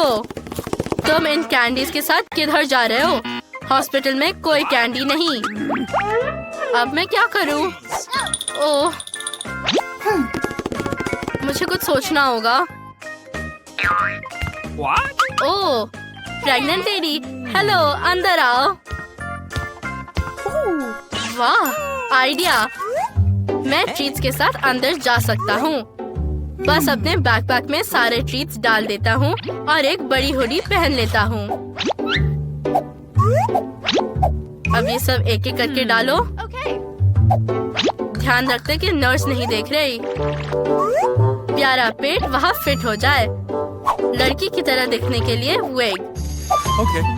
रुको, तुम इन कैंडीज के साथ किधर जा रहे हो? हॉस्पिटल में कोई कैंडी नहीं। अब मैं क्या करूं? ओह, मुझे कुछ सोचना होगा। ओह, प्रेग्नेंट लेडी, हेलो, अंदर आओ। वाह, आइडिया। मैं ट्रीट्स के साथ अंदर जा सकता हूँ। बस अपने बैकपैक में सारे ट्रीट्स डाल देता हूँ और एक बड़ी हुडी पहन लेता हूँ। अब ये सब एक एक करके डालो। ध्यान रखते कि नर्स नहीं देख रही। प्यारा पेट वहाँ फिट हो जाए। लड़की की तरह दिखने के लिए वेग।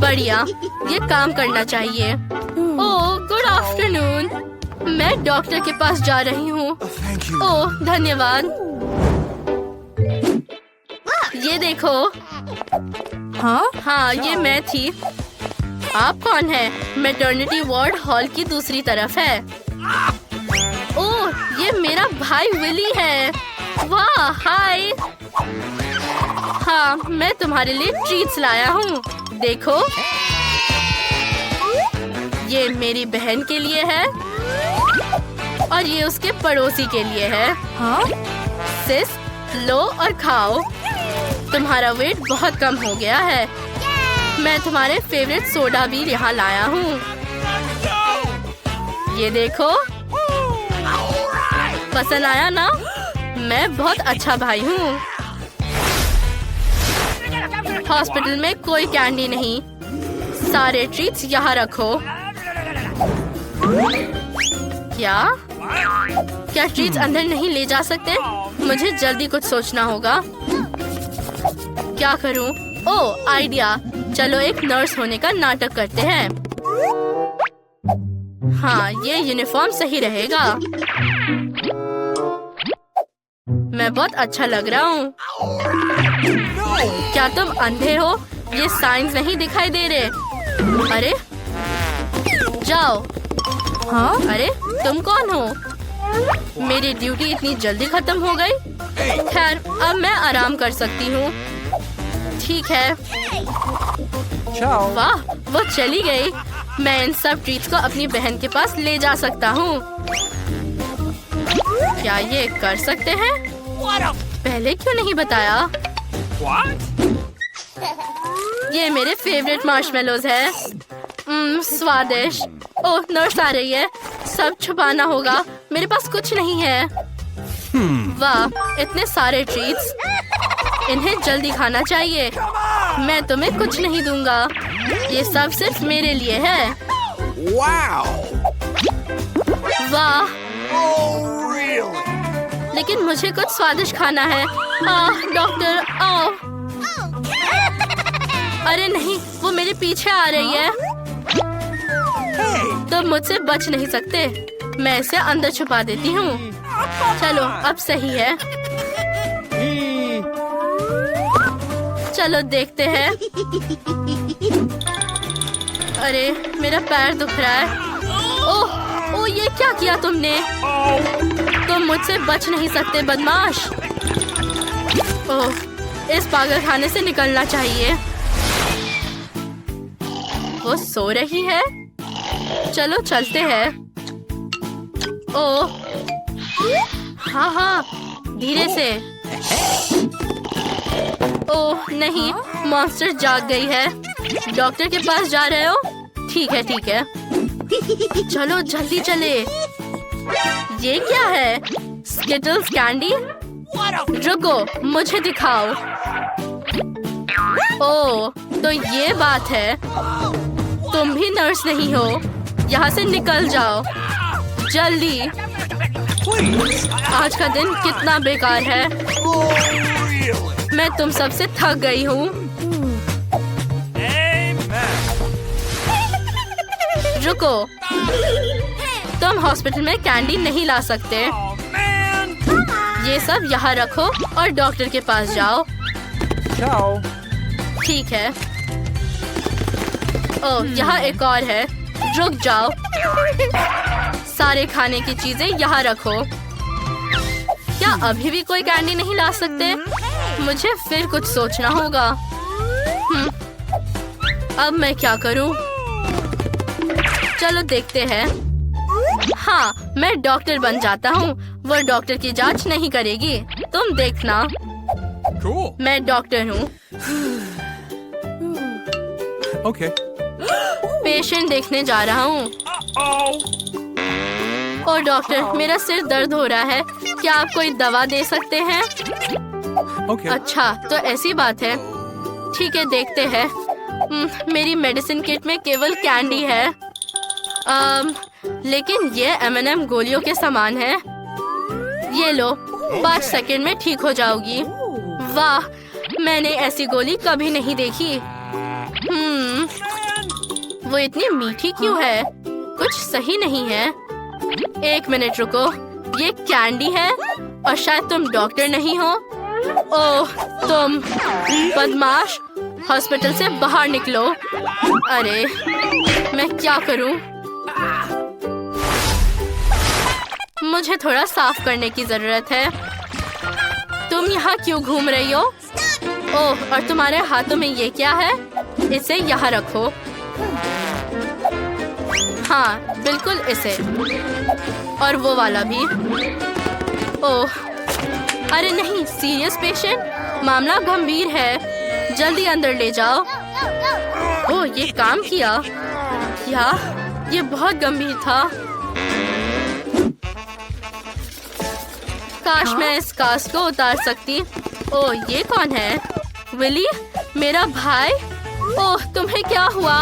बढ़िया, ये काम करना चाहिए। ओह, गुड आफ्टरनून। मैं डॉक्टर के पास जा रही हूँ। ओह, धन्यवाद। ये देखो। हाँ, ये मैं थी। आप कौन है? मैटरनिटी वार्ड हॉल की दूसरी तरफ है। ओह, ये मेरा भाई विली है। वाह, हाय। हाँ, मैं तुम्हारे लिए ट्रीट्स लाया हूँ। देखो, ये मेरी बहन के लिए है और ये उसके पड़ोसी के लिए है। हाँ? सिस, लो और खाओ। तुम्हारा वेट बहुत कम हो गया है। मैं तुम्हारे फेवरेट सोडा भी यहाँ लाया हूँ। ये देखो, पसंद आया ना? मैं बहुत अच्छा भाई हूँ। हॉस्पिटल में कोई कैंडी नहीं। सारे ट्रीट्स यहाँ रखो। क्या ट्रीट्स अंदर नहीं ले जा सकते? मुझे जल्दी कुछ सोचना होगा। क्या करूं? ओह, आइडिया। चलो एक नर्स होने का नाटक करते हैं। हाँ, ये यूनिफॉर्म सही रहेगा। मैं बहुत अच्छा लग रहा हूँ। क्या तुम अंधे हो? ये साइंस नहीं दिखाई दे रहे। अरे, जाओ। हाँ? अरे, तुम कौन हो? मेरी ड्यूटी इतनी जल्दी खत्म हो गई? खैर, अब मैं आराम कर सकती हूँ। ठीक है। वाह, वो चली गई। मैं इन सब ट्रीट्स को अपनी बहन के पास ले जा सकता हूँ। क्या ये कर सकते हैं? पहले क्यों नहीं बताया? ये मेरे फेवरेट मार्शमेलोज है। स्वादिष्ट। ओह, नर्स आ रही है। सब छुपाना होगा। मेरे पास कुछ नहीं है। वाह, इतने सारे ट्रीट्स। इन्हें जल्दी खाना चाहिए। मैं तुम्हें कुछ नहीं दूंगा। ये सब सिर्फ मेरे लिए है। वाह, लेकिन मुझे कुछ स्वादिष्ट खाना है। डॉक्टर, आओ। अरे नहीं, वो मेरे पीछे आ रही है। तुम मुझसे बच नहीं सकते। मैं इसे अंदर छुपा देती हूँ। चलो, अब सही है। चलो देखते हैं। अरे, मेरा पैर दुख रहा है। ओह, ये क्या किया तुमने? तुम मुझसे बच नहीं सकते, बदमाश। ओह, इस पागलखाने से निकलना चाहिए। वो सो रही है। चलो चलते हैं। ओह, हाँ, धीरे से। ओह नहीं, मॉन्स्टर जाग गई है। डॉक्टर के पास जा रहे हो? ठीक है। चलो जल्दी चले। ये क्या है? Skittles candy? रुको, मुझे दिखाओ। ओह, तो ये बात है। तुम भी नर्स नहीं हो। यहाँ से निकल जाओ जल्दी। आज का दिन कितना बेकार है। मैं तुम सबसे थक गई हूँ। रुको, तुम हॉस्पिटल में कैंडी नहीं ला सकते। ये सब यहाँ रखो और डॉक्टर के पास जाओ। ठीक है। ओह, यहाँ एक और है। रुक जाओ। सारे खाने की चीजें यहाँ रखो। क्या अभी भी कोई कैंडी नहीं ला सकते? मुझे फिर कुछ सोचना होगा। अब मैं क्या करूं? चलो देखते हैं। हाँ, मैं डॉक्टर बन जाता हूँ। वो डॉक्टर की जांच नहीं करेगी, तुम देखना। मैं डॉक्टर हूँ। Okay. पेशेंट देखने जा रहा हूँ। ओ डॉक्टर, मेरा सिर दर्द हो रहा है, क्या आप कोई दवा दे सकते हैं? Okay. अच्छा, तो ऐसी बात है। ठीक है, देखते हैं। मेरी मेडिसिन किट में केवल कैंडी है। लेकिन ये M&M गोलियों के समान है। ये लो, 5 सेकंड में ठीक हो जाओगी। वाह, मैंने ऐसी गोली कभी नहीं देखी। वो इतनी मीठी क्यों है? कुछ सही नहीं है। 1 मिनट रुको, ये कैंडी है और शायद तुम डॉक्टर नहीं हो। ओह, तुम बदमाश, हॉस्पिटल से बाहर निकलो। अरे, मैं क्या करूं? मुझे थोड़ा साफ करने की जरूरत है। तुम यहाँ क्यों घूम रही हो? ओह, और तुम्हारे हाथों में ये क्या है? इसे यहाँ रखो। हाँ, बिल्कुल इसे। और वो वाला भी। ओह, अरे नहीं, सीरियस पेशेंट, मामला गंभीर है, जल्दी अंदर ले जाओ। ओह, ये काम किया। ये बहुत गंभीर था। काश मैं इस कास्ट को उतार सकती। ओह, ये कौन है? विली, मेरा भाई। ओह, तुम्हें क्या हुआ?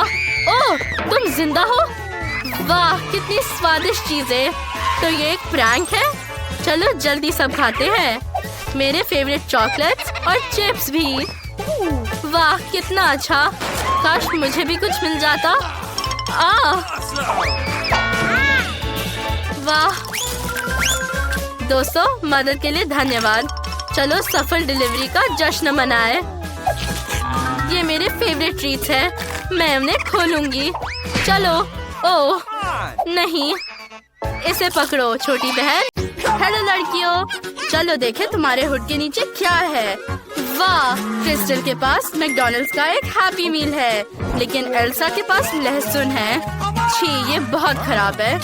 ओह, तुम जिंदा हो? वाह, कितनी स्वादिष्ट चीजें। तो ये एक प्रैंक है? चलो जल्दी सब खाते हैं। मेरे फेवरेट चॉकलेट्स और चिप्स भी। वाह, कितना अच्छा। काश मुझे भी कुछ मिल जाता। वाह। दोस्तों, मदद के लिए धन्यवाद। चलो सफल डिलीवरी का जश्न मनाएं। ये मेरे फेवरेट ट्रीट्स हैं, मैं उन्हें खोलूंगी। चलो। ओह नहीं, इसे पकड़ो छोटी बहन। हेलो लड़कियों, चलो देखें तुम्हारे हुड के नीचे क्या है। वाह, क्रिस्टल के पास मैकडॉनल्ड्स का एक हैप्पी मील है, लेकिन एल्सा के पास लहसुन है। छी, ये बहुत खराब है।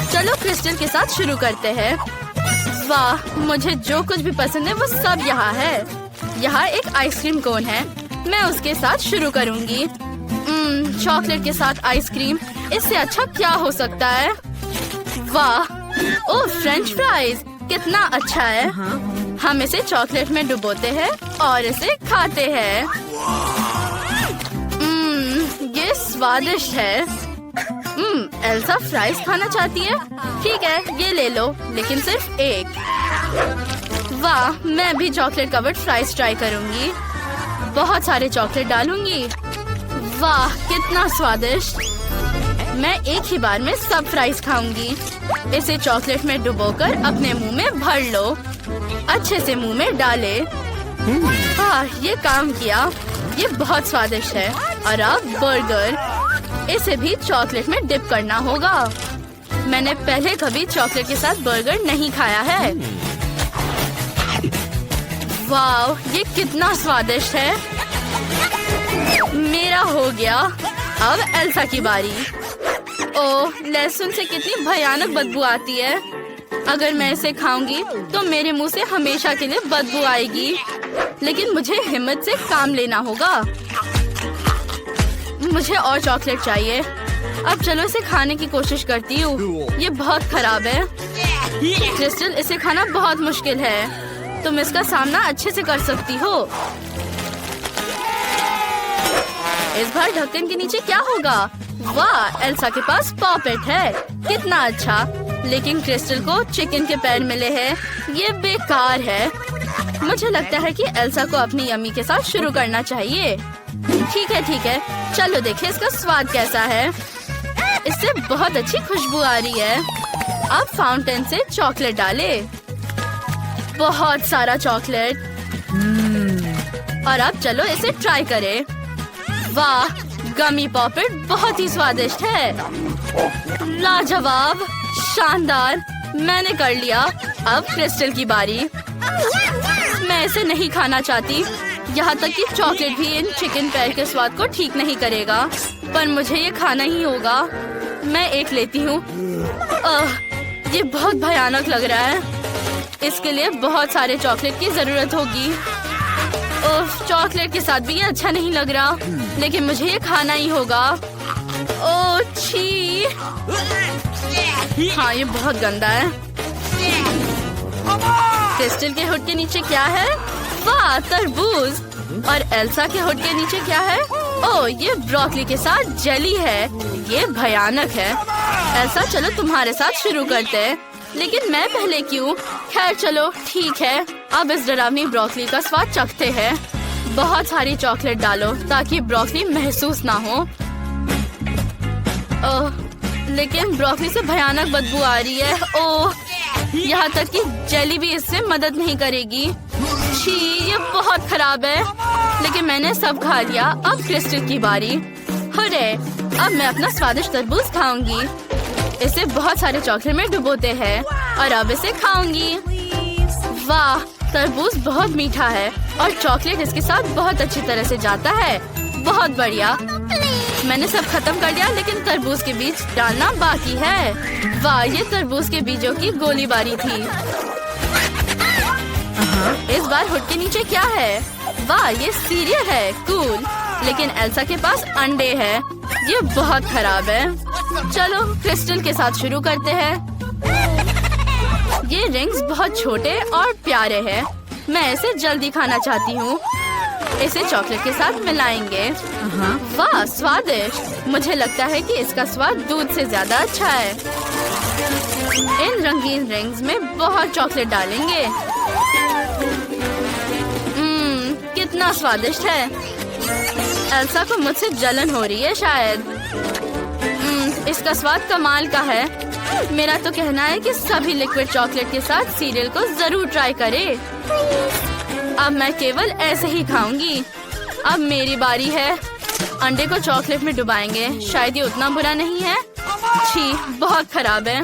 चलो क्रिस्टल के साथ शुरू करते हैं। वाह, मुझे जो कुछ भी पसंद है वो सब यहाँ है। यहाँ एक आइसक्रीम कोन है, मैं उसके साथ शुरू करूँगी। चॉकलेट के साथ आइसक्रीम, इससे अच्छा क्या हो सकता है? वाह, ओह फ्रेंच फ्राइज, कितना अच्छा है। हम इसे चॉकलेट में डुबोते हैं और इसे खाते हैं। ये स्वादिष्ट है। एल्सा फ्राइज खाना चाहती है? ठीक है, ये ले लो, लेकिन सिर्फ एक। वाह, मैं भी चॉकलेट कवर्ड फ्राइज ट्राई करूंगी। बहुत सारे चॉकलेट डालूंगी। वाह, कितना स्वादिष्ट। मैं एक ही बार में सब फ्राइज खाऊंगी। इसे चॉकलेट में डुबोकर अपने मुंह में भर लो। अच्छे से मुंह में डाले। ये काम किया। ये बहुत स्वादिष्ट है। और अब बर्गर, इसे भी चॉकलेट में डिप करना होगा। मैंने पहले कभी चॉकलेट के साथ बर्गर नहीं खाया है। वाह, ये कितना स्वादिष्ट है। मेरा हो गया। अब एल्सा की बारी। ओह, लहसुन से कितनी भयानक बदबू आती है। अगर मैं इसे खाऊंगी तो मेरे मुंह से हमेशा के लिए बदबू आएगी। लेकिन मुझे हिम्मत से काम लेना होगा। मुझे और चॉकलेट चाहिए। अब चलो इसे खाने की कोशिश करती हूँ। ये बहुत खराब है। क्रिस्टल, इसे खाना बहुत मुश्किल है। तुम इसका सामना अच्छे से कर सकती हो। इस बार ढक्कन के नीचे क्या होगा? वाह, एल्सा के पास पॉपेट है, कितना अच्छा। लेकिन क्रिस्टल को चिकन के पैर मिले हैं। ये बेकार है। मुझे लगता है कि एल्सा को अपनी यम्मी के साथ शुरू करना चाहिए। ठीक है, चलो देखें इसका स्वाद कैसा है। इससे बहुत अच्छी खुशबू आ रही है। अब फाउंटेन से चॉकलेट डाले, बहुत सारा चॉकलेट। और अब चलो इसे ट्राई करें। वाह, गमी पॉपेट बहुत ही स्वादिष्ट है। लाजवाब, शानदार। मैंने कर लिया। अब क्रिस्टल की बारी। मैं इसे नहीं खाना चाहती। यहाँ तक कि चॉकलेट भी इन चिकन पैर के स्वाद को ठीक नहीं करेगा, पर मुझे ये खाना ही होगा। मैं एक लेती हूँ। ये बहुत भयानक लग रहा है। इसके लिए बहुत सारे चॉकलेट की जरूरत होगी। चॉकलेट के साथ भी ये अच्छा नहीं लग रहा, लेकिन मुझे ये खाना ही होगा। ओह छी! हाँ, ये बहुत गंदा है। क्रिस्टल के हुड के नीचे क्या है? वाह, तरबूज। और एल्सा के हुड के नीचे क्या है? ओह, ये ब्रोकली के साथ जेली है। ये भयानक है। एल्सा, चलो तुम्हारे साथ शुरू करते हैं। लेकिन मैं पहले क्यों? खैर चलो ठीक है। अब इस डरावनी ब्रोकली का स्वाद चखते हैं। बहुत सारी चॉकलेट डालो ताकि ब्रोकली महसूस ना हो। लेकिन ब्रोकली से भयानक बदबू आ रही है। ओह, यहाँ तक कि जेली भी इससे मदद नहीं करेगी। छी, ये बहुत खराब है। लेकिन मैंने सब खा लिया। अब क्रिस्टल की बारी। अरे, अब मैं अपना स्वादिष्ट तरबूज खाऊंगी। इसे बहुत सारे चॉकलेट में डुबोते हैं और अब इसे खाऊंगी। वाह, तरबूज बहुत मीठा है और चॉकलेट इसके साथ बहुत अच्छी तरह से जाता है। बहुत बढ़िया। मैंने सब खत्म कर लिया, लेकिन तरबूज के बीज डालना बाकी है। वाह, ये तरबूज के बीजों की गोलीबारी थी। इस बार हुड के नीचे क्या है? वाह, ये सीरियल है। कूल। लेकिन एल्सा के पास अंडे हैं। ये बहुत खराब है। चलो क्रिस्टल के साथ शुरू करते हैं। ये रिंग्स बहुत छोटे और प्यारे हैं। मैं इसे जल्दी खाना चाहती हूँ। इसे चॉकलेट के साथ मिलाएंगे। वाह, स्वादिष्ट। मुझे लगता है कि इसका स्वाद दूध से ज्यादा अच्छा है। इन रंगीन रिंग्स में बहुत चॉकलेट डालेंगे। कितना स्वादिष्ट है। एल्सा को मुझसे जलन हो रही है शायद। इसका स्वाद कमाल का है। मेरा तो कहना है कि सभी लिक्विड चॉकलेट के साथ सीरियल को जरूर ट्राई करें। अब मैं केवल ऐसे ही खाऊंगी। अब मेरी बारी है। अंडे को चॉकलेट में डुबाएंगे। शायद ये उतना बुरा नहीं है। छी, बहुत खराब है।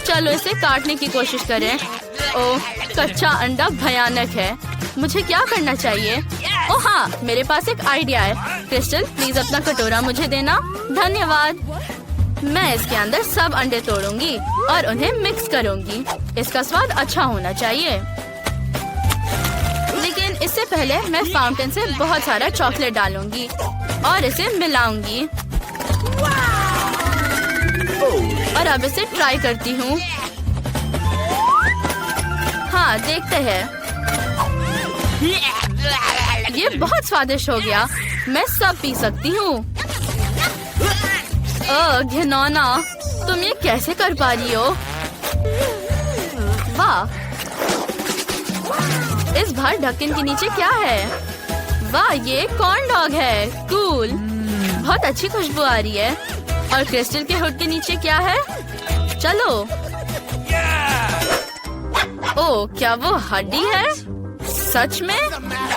चलो इसे काटने की कोशिश करें। ओह, कच्चा अंडा भयानक है। मुझे क्या करना चाहिए? ओह हाँ, मेरे पास एक आइडिया है। क्रिस्टल, प्लीज अपना कटोरा मुझे देना। धन्यवाद। मैं इसके अंदर सब अंडे तोड़ूंगी और उन्हें मिक्स करूंगी। इसका स्वाद अच्छा होना चाहिए। लेकिन इससे पहले मैं फाउंटेन से बहुत सारा चॉकलेट डालूंगी और इसे मिलाऊंगी। और अब इसे ट्राई करती हूँ। हाँ, देखते हैं। ये बहुत स्वादिष्ट हो गया। मैं सब पी सकती हूँ। घिनौना, तुम ये कैसे कर पा रही हो? वाह, इस बार ढक्कन के नीचे क्या है? वाह, ये कॉर्न डॉग है। कूल। बहुत अच्छी खुशबू आ रही है। और क्रिस्टल के हुड के नीचे क्या है? चलो। ओह, क्या वो हड्डी है? सच में?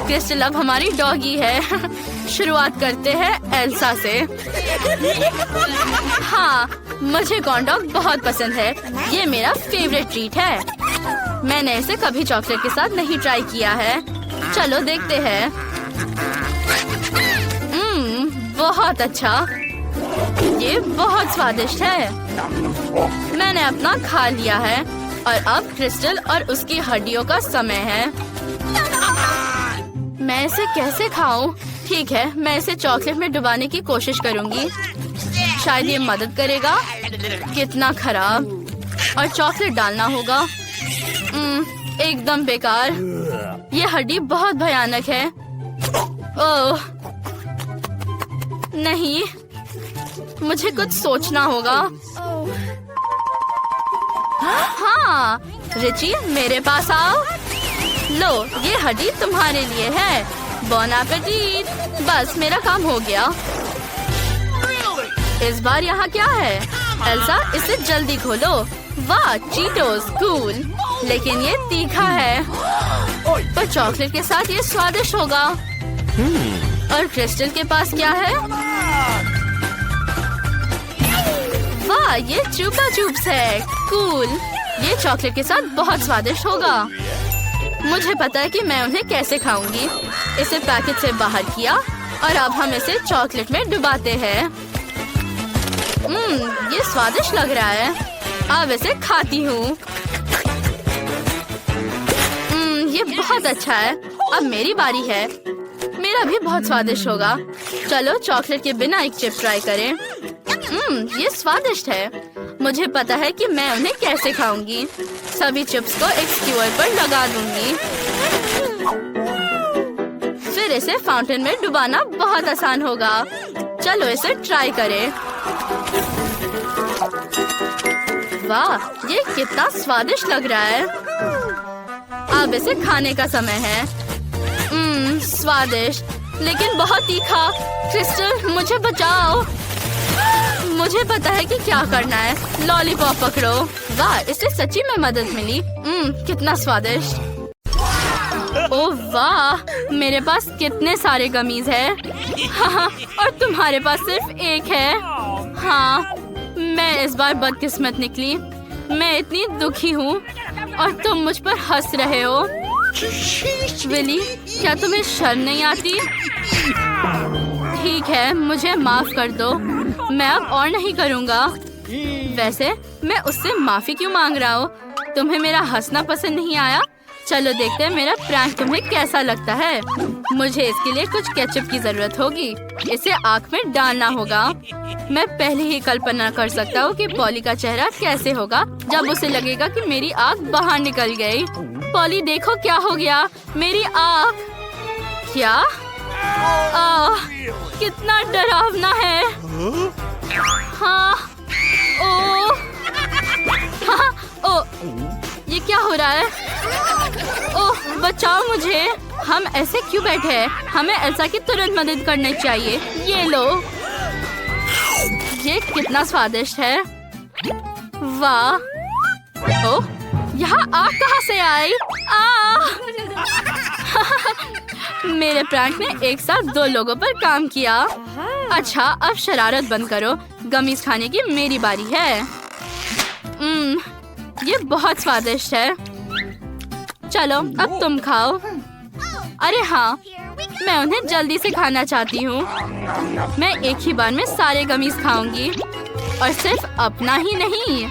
क्रिस्टल अब हमारी डॉगी है। शुरुआत करते हैं एल्सा से। हाँ, मुझे कॉर्न डॉग बहुत पसंद है। ये मेरा फेवरेट ट्रीट है। मैंने इसे कभी चॉकलेट के साथ नहीं ट्राई किया है। चलो देखते हैं। बहुत अच्छा। ये बहुत स्वादिष्ट है। मैंने अपना खा लिया है और अब क्रिस्टल और उसकी हड्डियों का समय है। मैं इसे कैसे खाऊं? ठीक है, मैं इसे चॉकलेट में डुबाने की कोशिश करूंगी। शायद ये मदद करेगा। कितना खराब। और चॉकलेट डालना होगा। एकदम बेकार। ये हड्डी बहुत भयानक है। ओह नहीं, मुझे कुछ सोचना होगा। हाँ, रिची, मेरे पास आओ। लो, ये हड्डी तुम्हारे लिए है। बॉन एपेटीट। बस मेरा काम हो गया। इस बार यहाँ क्या है? एल्सा, इसे जल्दी खोलो। वाह, चीटोस। कूल। लेकिन ये तीखा है। पर चॉकलेट के साथ ये स्वादिष्ट होगा। और क्रिस्टल के पास क्या है? वाह, ये चुपा चुप्स है। कूल। ये चॉकलेट के साथ बहुत स्वादिष्ट होगा। मुझे पता है कि मैं उन्हें कैसे खाऊंगी। इसे पैकेट से बाहर किया और अब हम इसे चॉकलेट में डुबाते हैं। ये स्वादिष्ट लग रहा है। अब इसे खाती हूँ। ये बहुत अच्छा है। अब मेरी बारी है। मेरा भी बहुत स्वादिष्ट होगा। चलो चॉकलेट के बिना एक चिप ट्राई करें। ये स्वादिष्ट है। मुझे पता है कि मैं उन्हें कैसे खाऊंगी। सभी चिप्स को एक स्क्यूअर पर लगा दूंगी। फिर इसे फाउंटेन में डुबाना बहुत आसान होगा। चलो इसे ट्राई करें। वाह, ये कितना स्वादिष्ट लग रहा है। अब इसे खाने का समय है। स्वादिष्ट लेकिन बहुत तीखा। क्रिस्टल, मुझे बचाओ। मुझे पता है कि क्या करना है। लॉलीपॉप पकड़ो। वाह, इससे सच्ची में मदद मिली। कितना स्वादिष्ट। ओह वाह, मेरे पास कितने सारे गमीज है। हाँ, और तुम्हारे पास सिर्फ एक है। हाँ, मैं इस बार बदकिस्मत निकली। मैं इतनी दुखी हूँ और तुम मुझ पर हंस रहे हो। विली, क्या तुम्हें शर्म नहीं आती? ठीक है, मुझे माफ कर दो। मैं अब और नहीं करूँगा। वैसे मैं उससे माफी क्यों मांग रहा हूँ? तुम्हें मेरा हंसना पसंद नहीं आया? चलो देखते हैं मेरा प्रैंक तुम्हें कैसा लगता है। मुझे इसके लिए कुछ केचप की जरूरत होगी। इसे आँख में डालना होगा। मैं पहले ही कल्पना कर सकता हूँ कि पॉली का चेहरा कैसे होगा जब उसे लगेगा कि मेरी आँख बाहर निकल गई। पॉली, देखो क्या हो गया। मेरी आँख। क्या? कितना डरावना है। हाँ, हाँ, ये क्या हो रहा है? ओह, बचाओ मुझे। हम ऐसे क्यों बैठे हैं? हमें एल्सा की तुरंत मदद करनी चाहिए। ये लो। ये कितना स्वादिष्ट है। वाह। ओह, यहाँ आग कहाँ से आई? मेरे प्रैंक ने एक साथ 2 लोगों पर काम किया। अच्छा, अब शरारत बंद करो। गमीज खाने की मेरी बारी है। ये बहुत स्वादिष्ट है। चलो अब तुम खाओ। अरे हाँ, मैं उन्हें जल्दी से खाना चाहती हूँ। मैं एक ही बार में सारे गमीज खाऊंगी और सिर्फ अपना ही नहीं।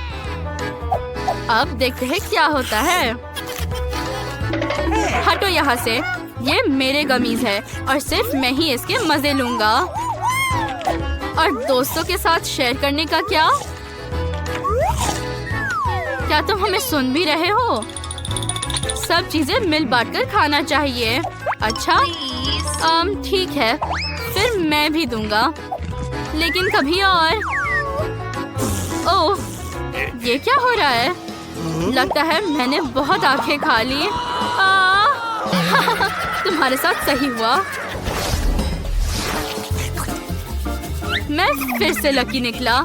अब देखते हैं क्या होता है। हटो यहाँ से। ये मेरे गमीज है और सिर्फ मैं ही इसके मजे लूंगा। और दोस्तों के साथ शेयर करने का क्या? क्या तुम हमें सुन भी रहे हो? सब चीजें मिल बांटकर खाना चाहिए। अच्छा, ठीक है, फिर मैं भी दूंगा, लेकिन कभी और। ओह, ये क्या हो रहा है? लगता है मैंने बहुत आंखें खा ली। तुम्हारे साथ सही हुआ। मैं फिर से लकी निकला।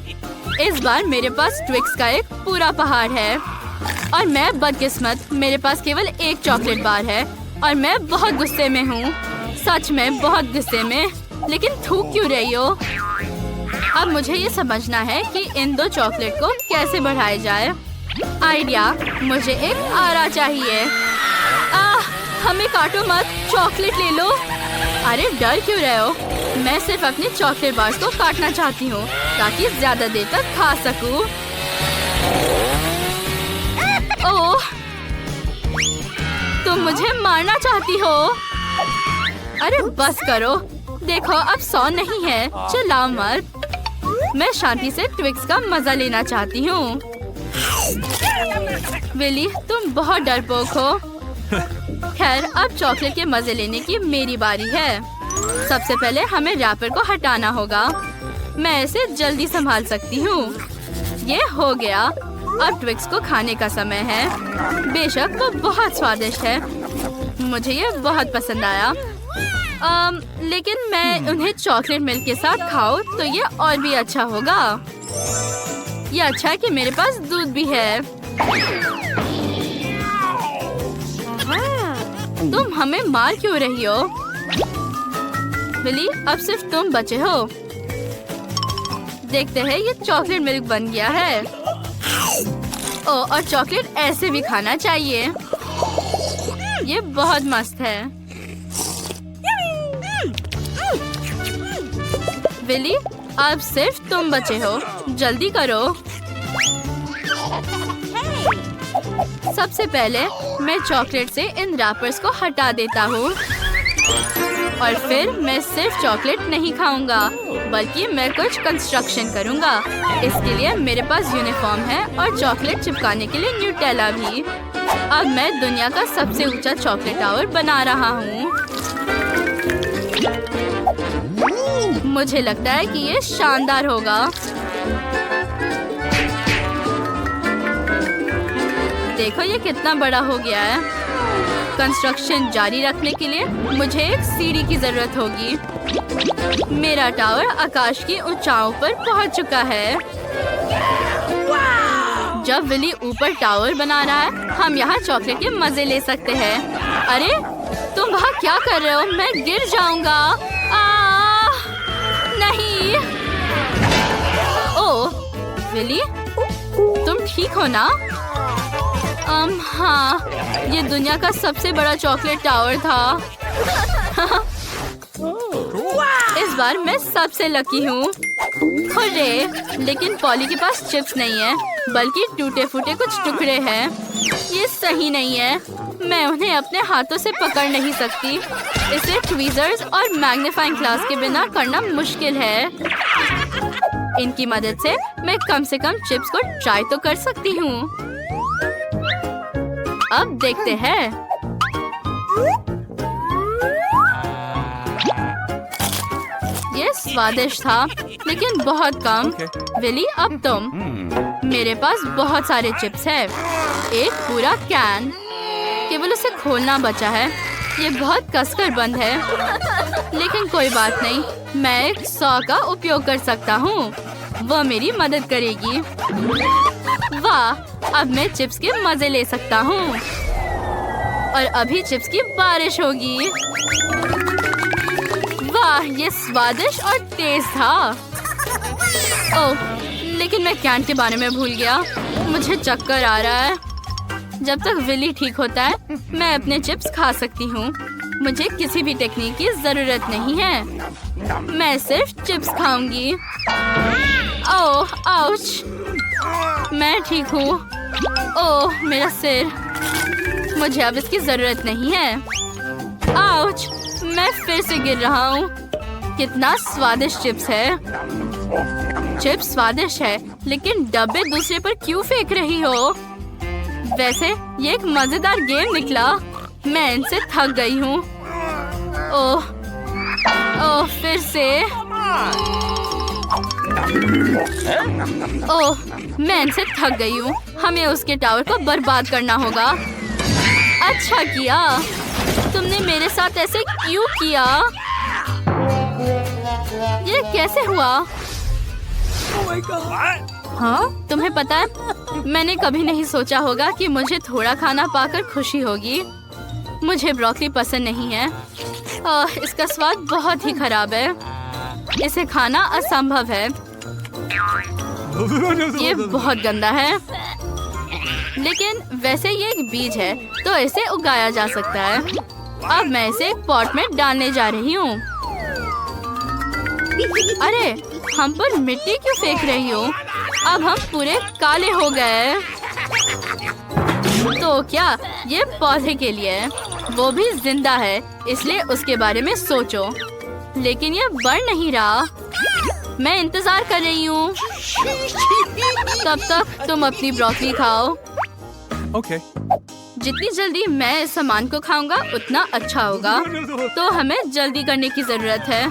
इस बार मेरे पास ट्विक्स का एक पूरा पहाड़ है और मैं बदकिस्मत। मेरे पास केवल एक चॉकलेट बार है और मैं बहुत गुस्से में हूँ। सच में बहुत गुस्से में। लेकिन थूक क्यों रही हो? अब मुझे ये समझना है कि इन 2 चॉकलेट को कैसे बढ़ाया जाए। आइडिया, मुझे एक आरा चाहिए। हमें काटो मत, चॉकलेट ले लो। अरे डर क्यों रहे हो? मैं सिर्फ अपने चॉकलेट बार्स को काटना चाहती हूँ ताकि ज्यादा देर तक खा सकूं। ओह, तुम मुझे मारना चाहती हो? अरे बस करो। देखो अब 100 नहीं है। चिल्लाओ मत। मैं शांति से ट्विक्स का मजा लेना चाहती हूँ। विली, तुम बहुत डरपोक हो। खैर, अब चॉकलेट के मजे लेने की मेरी बारी है। सबसे पहले हमें रैपर को हटाना होगा। मैं इसे जल्दी संभाल सकती हूँ। ये हो गया। अब ट्विक्स को खाने का समय है। बेशक वो बहुत स्वादिष्ट है। मुझे ये बहुत पसंद आया। लेकिन मैं उन्हें चॉकलेट मिल्क के साथ खाऊं तो ये और भी अच्छा होगा। ये अच्छा है कि मेरे पास दूध भी है। तुम हमें मार क्यों रही हो? विली, अब सिर्फ तुम बचे हो। देखते हैं, ये चॉकलेट मिल्क बन गया है। और चॉकलेट ऐसे भी खाना चाहिए। ये बहुत मस्त है। विली, अब सिर्फ तुम बचे हो, जल्दी करो। सबसे पहले मैं चॉकलेट से इन रैपर्स को हटा देता हूँ और फिर मैं सिर्फ चॉकलेट नहीं खाऊंगा बल्कि मैं कुछ कंस्ट्रक्शन करूंगा। इसके लिए मेरे पास यूनिफॉर्म है और चॉकलेट चिपकाने के लिए न्यूटेला भी। अब मैं दुनिया का सबसे ऊंचा चॉकलेट टावर बना रहा हूँ। मुझे लगता है कि ये शानदार होगा। देखो ये कितना बड़ा हो गया है। कंस्ट्रक्शन जारी रखने के लिए मुझे एक सीढ़ी की जरूरत होगी। मेरा टावर आकाश की ऊंचाइयों पर पहुंच चुका है। जब विली ऊपर टावर बना रहा है, हम यहाँ चॉकलेट के मजे ले सकते हैं। अरे तुम वहाँ क्या कर रहे हो? मैं गिर जाऊंगा। नहीं। ओह विली, तुम ठीक हो ना? हाँ, ये दुनिया का सबसे बड़ा चॉकलेट टावर था। इस बार मैं सबसे लकी हूँ। हुर्रे! लेकिन पॉली के पास चिप्स नहीं है, बल्कि टूटे फूटे कुछ टुकड़े हैं। ये सही नहीं है। मैं उन्हें अपने हाथों से पकड़ नहीं सकती। इसे ट्वीजर्स और मैग्नीफाइंग ग्लास के बिना करना मुश्किल है। इनकी मदद से मैं कम से कम चिप्स को ट्राई तो कर सकती हूँ। अब देखते हैं। ये स्वादिष्ट था, लेकिन बहुत कम। विली, अब तुम। मेरे पास बहुत सारे चिप्स हैं। एक पूरा कैन। केवल उसे खोलना बचा है। ये बहुत कसकर बंद है, लेकिन कोई बात नहीं। मैं एक सॉ का उपयोग कर सकता हूँ। वह मेरी मदद करेगी। वाह! अब मैं चिप्स के मजे ले सकता हूँ और अभी चिप्स की बारिश होगी। वाह! ये स्वादिष्ट और तेज था। ओह, लेकिन मैं कैन के बारे में भूल गया। मुझे चक्कर आ रहा है। जब तक विली ठीक होता है, मैं अपने चिप्स खा सकती हूँ। मुझे किसी भी टेक्निक की जरूरत नहीं है। मैं सिर्फ चिप्स खाऊंगी। ओह, आउच! मैं ठीक हूँ। ओह, मेरा सिर। मुझे अब इसकी जरूरत नहीं है। आउच! मैं फिर से गिर रहा हूँ। कितना स्वादिष्ट चिप्स है। चिप्स स्वादिष्ट है, लेकिन डब्बे दूसरे पर क्यों फेंक रही हो? वैसे ये एक मजेदार गेम निकला। मैं इनसे थक गई हूँ। ओह, फिर से। ओह, मैं इनसे थक गई हूँ। हमें उसके टावर को बर्बाद करना होगा। अच्छा किया। तुमने मेरे साथ ऐसे क्यों किया? ये कैसे हुआ? हाँ, तुम्हें पता है, मैंने कभी नहीं सोचा होगा कि मुझे थोड़ा खाना पाकर खुशी होगी। मुझे ब्रोकली पसंद नहीं है। इसका स्वाद बहुत ही खराब है। इसे खाना असंभव है। ये बहुत गंदा है। लेकिन वैसे ये एक बीज है, तो इसे उगाया जा सकता है। अब मैं इसे एक पॉट में डालने जा रही हूँ। अरे, हम पर मिट्टी क्यों फेंक रही हो? अब हम पूरे काले हो गए। तो क्या ये पौधे के लिए है? वो भी जिंदा है, इसलिए उसके बारे में सोचो। लेकिन ये बढ़ नहीं रहा। मैं इंतजार कर रही हूँ। तब तक तुम अपनी ब्रोकली खाओ। Okay. जितनी जल्दी मैं इस सामान को खाऊंगा उतना अच्छा होगा। तो हमें जल्दी करने की जरूरत है।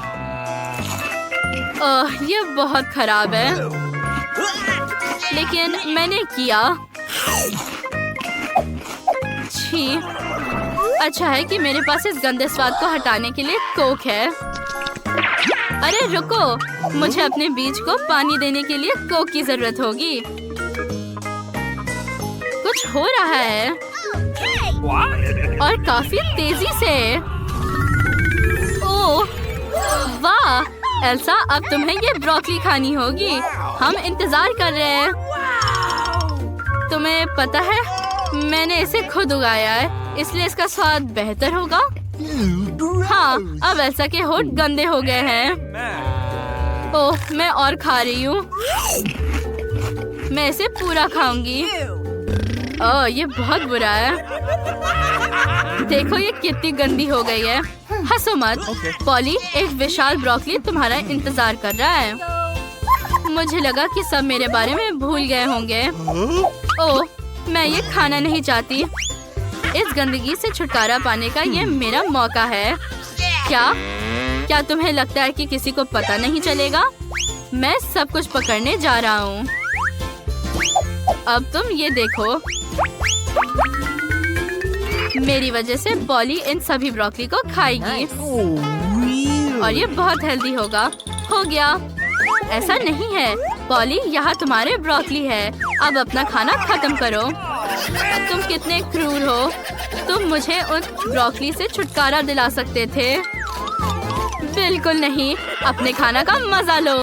ये बहुत खराब है, लेकिन मैंने किया। छी, अच्छा है कि मेरे पास इस गंदे स्वाद को हटाने के लिए कोक है। अरे रुको, मुझे अपने बीज को पानी देने के लिए कोक की जरूरत होगी। कुछ हो रहा है और काफी तेजी से। ओह वाह एल्सा, अब तुम्हें ये ब्रोकली खानी होगी। हम इंतजार कर रहे हैं। तुम्हें पता है, मैंने इसे खुद उगाया है, इसलिए इसका स्वाद बेहतर होगा। हाँ, अब एल्सा के होठ गंदे हो गए हैं। ओह, मैं और खा रही हूँ। मैं इसे पूरा खाऊंगी। ओह, ये बहुत बुरा है। देखो ये कितनी गंदी हो गई है। हंसो मत। पॉली, एक विशाल ब्रोकली तुम्हारा इंतजार कर रहा है। मुझे लगा कि सब मेरे बारे में भूल गए होंगे। ओह, मैं ये खाना नहीं चाहती। इस गंदगी से छुटकारा पाने का ये मेरा मौका है। क्या तुम्हें लगता है कि किसी को पता नहीं चलेगा? मैं सब कुछ पकड़ने जा रहा हूँ। अब तुम ये देखो। मेरी वजह से पॉली इन सभी ब्रोकली को खाएगी। और ये बहुत हेल्दी होगा। हो गया। ऐसा नहीं है पॉली, यहाँ तुम्हारे ब्रोकली है। अब अपना खाना खत्म करो। तुम कितने क्रूर हो। तुम मुझे उन ब्रोकली से छुटकारा दिला सकते थे। बिल्कुल नहीं। अपने खाना का मजा लो।